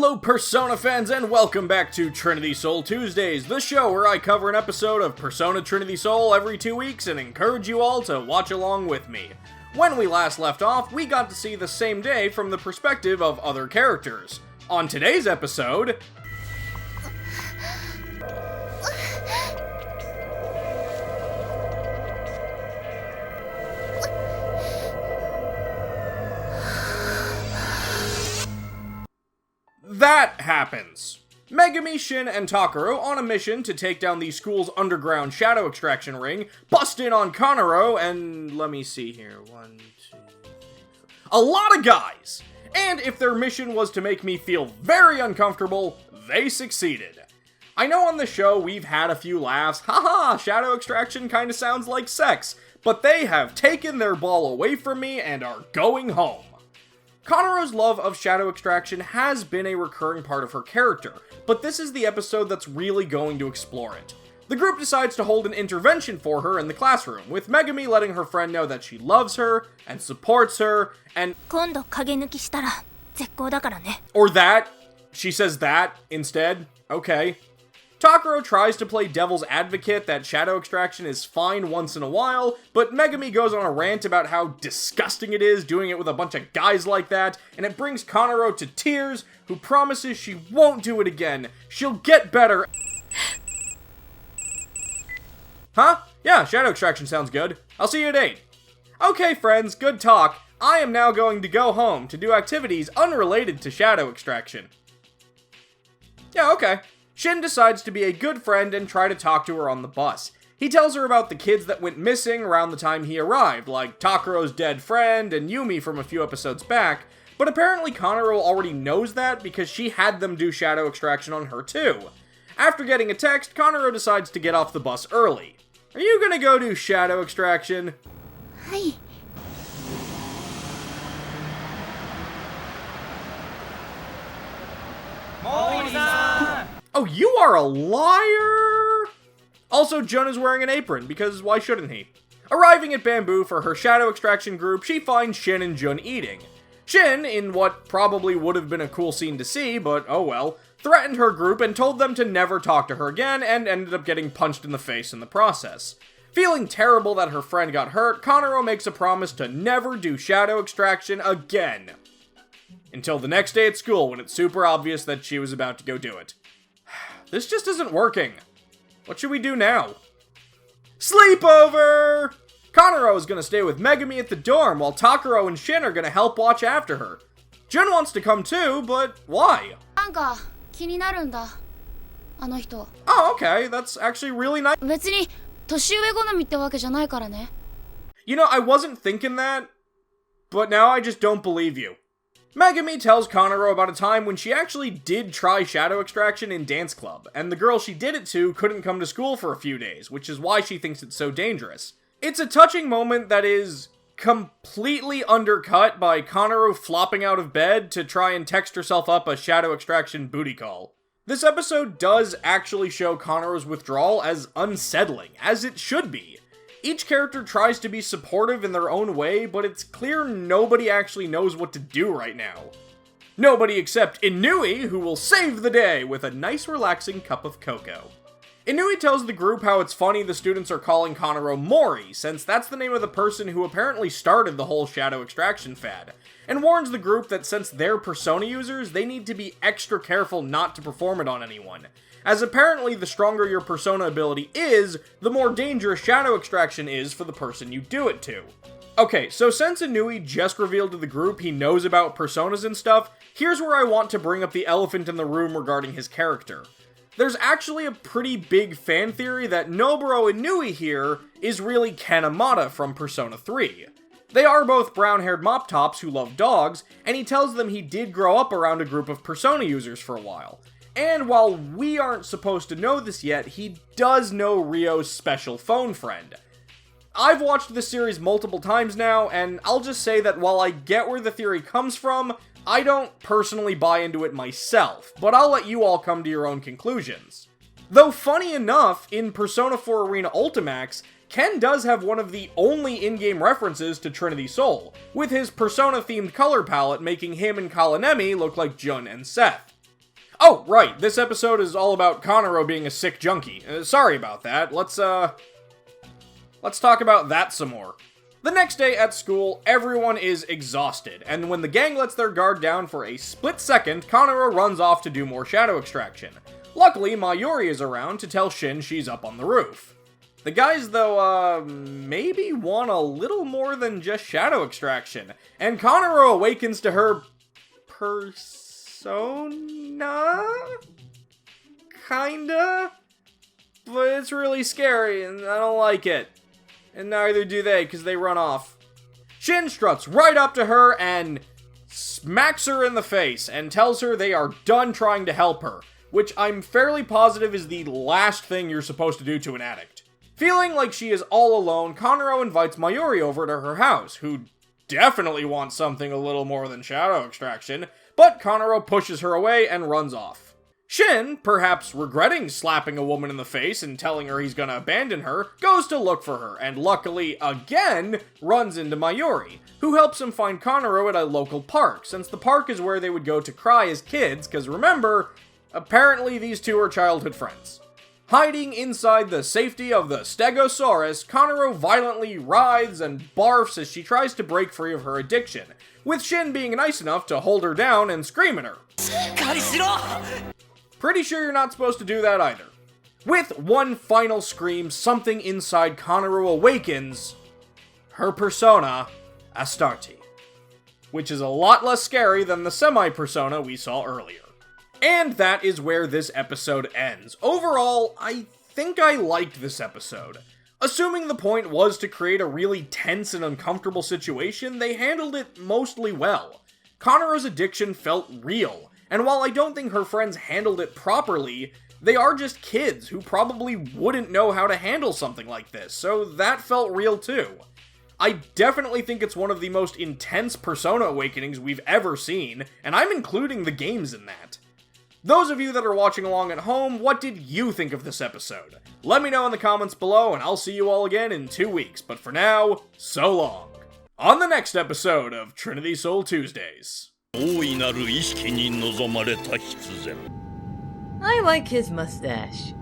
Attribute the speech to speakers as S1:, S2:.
S1: Hello Persona fans and welcome back to Trinity Soul Tuesdays, the show where I cover an episode of Persona Trinity Soul every 2 weeks and encourage you all to watch along with me. When we last left off, we got to see the same day from the perspective of other characters. On today's episode... that happens. Megumi, Shin, and Takuro, on a mission to take down the school's underground shadow extraction ring, bust in on Kanaro and... let me see here. 1, 2, 3, 4... a lot of guys! And if their mission was to make me feel very uncomfortable, they succeeded. I know on the show we've had a few laughs, haha, shadow extraction kinda sounds like sex, but they have taken their ball away from me and are going home. Kanaro's love of shadow extraction has been a recurring part of her character, but this is the episode that's really going to explore it. The group decides to hold an intervention for her in the classroom, with Megumi letting her friend know that she loves her, and supports her, and... or that. She says that instead. Okay. Takuro tries to play devil's advocate that shadow extraction is fine once in a while, but Megumi goes on a rant about how disgusting it is doing it with a bunch of guys like that, and it brings Kanaro to tears, who promises she won't do it again. She'll get better. Huh? Yeah, shadow extraction sounds good. I'll see you at 8. Okay, friends, good talk. I am now going to go home to do activities unrelated to shadow extraction. Yeah, okay. Shin decides to be a good friend and try to talk to her on the bus. He tells her about the kids that went missing around the time he arrived, like Takuro's dead friend and Yumi from a few episodes back, but apparently Kanaro already knows that because she had them do shadow extraction on her too. After getting a text, Kanaro decides to get off the bus early. Are you gonna go do shadow extraction?
S2: Hi.
S1: Oh, you are a liar! Also, Jun is wearing an apron, because why shouldn't he? Arriving at Bamboo for her shadow extraction group, she finds Shin and Jun eating. Shin, in what probably would have been a cool scene to see, but oh well, threatened her group and told them to never talk to her again, and ended up getting punched in the face in the process. Feeling terrible that her friend got hurt, Kanaro makes a promise to never do shadow extraction again. Until the next day at school, when it's super obvious that she was about to go do it. This just isn't working. What should we do now? Sleepover! Kanaro is gonna stay with Megumi at the dorm, while Takuro and Shin are gonna help watch after her. Jun wants to come too, but why? Oh, okay, that's actually really nice. You know, I wasn't thinking that, but now I just don't believe you. Megumi tells Kanaro about a time when she actually did try shadow extraction in dance club, and the girl she did it to couldn't come to school for a few days, which is why she thinks it's so dangerous. It's a touching moment that is completely undercut by Kanaro flopping out of bed to try and text herself up a shadow extraction booty call. This episode does actually show Kanaro's withdrawal as unsettling, as it should be. Each character tries to be supportive in their own way, but it's clear nobody actually knows what to do right now. Nobody except Inui, who will save the day with a nice relaxing cup of cocoa. Inui tells the group how it's funny the students are calling Kanaro Mori, since that's the name of the person who apparently started the whole shadow extraction fad, and warns the group that since they're Persona users, they need to be extra careful not to perform it on anyone, as apparently the stronger your Persona ability is, the more dangerous shadow extraction is for the person you do it to. Okay, so since Inui just revealed to the group he knows about Personas and stuff, here's where I want to bring up the elephant in the room regarding his character. There's actually a pretty big fan theory that Noburo Inui here is really Kanemata from Persona 3. They are both brown-haired mop-tops who love dogs, and he tells them he did grow up around a group of Persona users for a while. And while we aren't supposed to know this yet, he does know Ryo's special phone friend. I've watched this series multiple times now, and I'll just say that while I get where the theory comes from, I don't personally buy into it myself, but I'll let you all come to your own conclusions. Though funny enough, in Persona 4 Arena Ultimax, Ken does have one of the only in-game references to Trinity Soul, with his Persona-themed color palette making him and Kalanemi look like Jun and Seth. Oh, right, this episode is all about Conoro being a sick junkie. Sorry about that. Let's talk about that some more. The next day at school, everyone is exhausted, and when the gang lets their guard down for a split second, Conoro runs off to do more shadow extraction. Luckily, Mayuri is around to tell Shin she's up on the roof. The guys, though, maybe want a little more than just shadow extraction, and Conoro awakens to her persona? Kinda? But it's really scary, and I don't like it. And neither do they, because they run off. Shin struts right up to her and smacks her in the face and tells her they are done trying to help her, which I'm fairly positive is the last thing you're supposed to do to an addict. Feeling like she is all alone, Conoro invites Mayuri over to her house, who definitely wants something a little more than shadow extraction, but Conoro pushes her away and runs off. Shin, perhaps regretting slapping a woman in the face and telling her he's gonna abandon her, goes to look for her, and luckily, again, runs into Mayuri, who helps him find Conoro at a local park, since the park is where they would go to cry as kids, because remember, apparently these two are childhood friends. Hiding inside the safety of the Stegosaurus, Conoro violently writhes and barfs as she tries to break free of her addiction, with Shin being nice enough to hold her down and scream at her. Pretty sure you're not supposed to do that either. With one final scream, something inside Conoro awakens her persona, Astarte, which is a lot less scary than the semi-persona we saw earlier. And that is where this episode ends. Overall, I think I liked this episode. Assuming the point was to create a really tense and uncomfortable situation, they handled it mostly well. Conoro's addiction felt real. And while I don't think her friends handled it properly, they are just kids who probably wouldn't know how to handle something like this, so that felt real too. I definitely think it's one of the most intense Persona awakenings we've ever seen, and I'm including the games in that. Those of you that are watching along at home, what did you think of this episode? Let me know in the comments below, and I'll see you all again in 2 weeks, but for now, so long. On the next episode of Trinity Soul Tuesdays.
S2: I like his mustache.